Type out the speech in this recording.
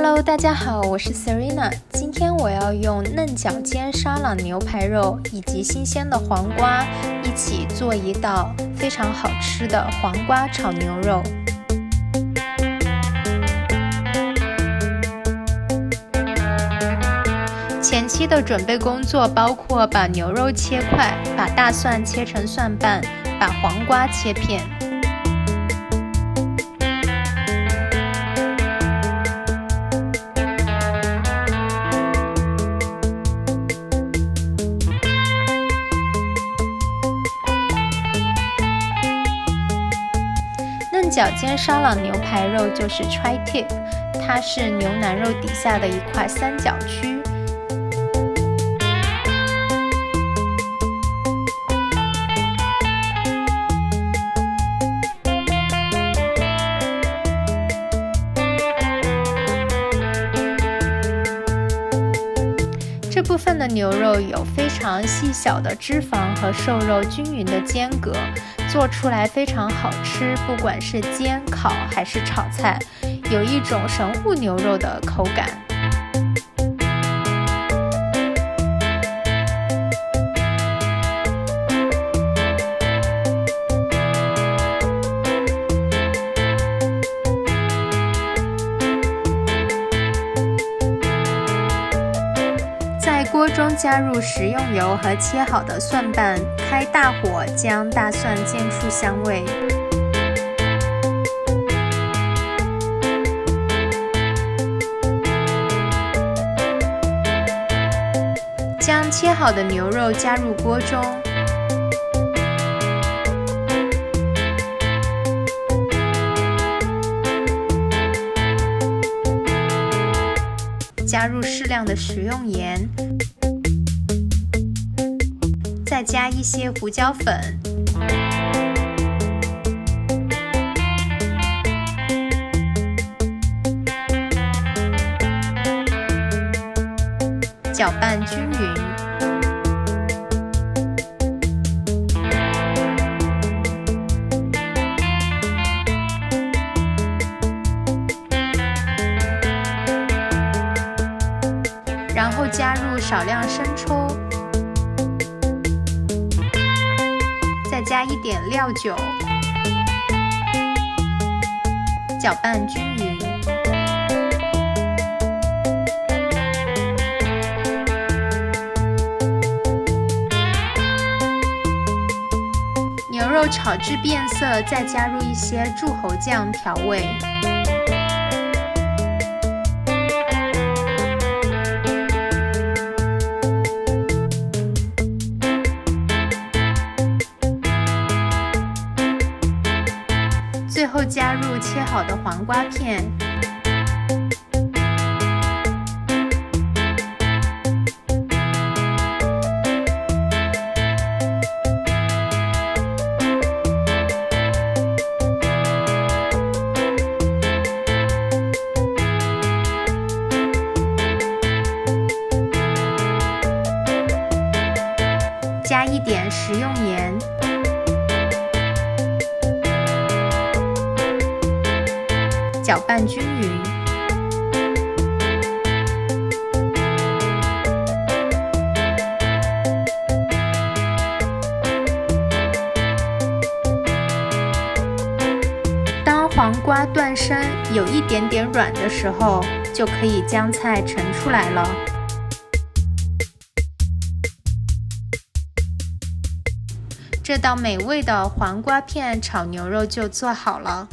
Hello， 大家好，我是 Serena。今天我要用嫩角尖沙朗牛排肉以及新鲜的黄瓜一起做一道非常好吃的黄瓜炒牛肉。前期的准备工作包括把牛肉切块，把大蒜切成蒜瓣，把黄瓜切片。嫩角尖沙朗牛排肉就是 tri-tip， 它是牛腩肉底下的一块三角区。这部分的牛肉有非常细小的脂肪和瘦肉均匀的间隔，做出来非常好吃，不管是煎、烤还是炒菜，有一种神户牛肉的口感。在锅中加入食用油和切好的蒜瓣，开大火将大蒜煎出香味。将切好的牛肉加入锅中，加入适量的食用盐，再加一些胡椒粉，搅拌均匀。然后加入少量生抽，再加一点料酒，搅拌均匀。牛肉炒至变色，再加入一些柱侯酱调味。最后加入切好的黄瓜片，加一点食用盐，搅拌均匀。当黄瓜断生有一点点软的时候，就可以将菜盛出来了。这道美味的黄瓜片炒牛肉就做好了。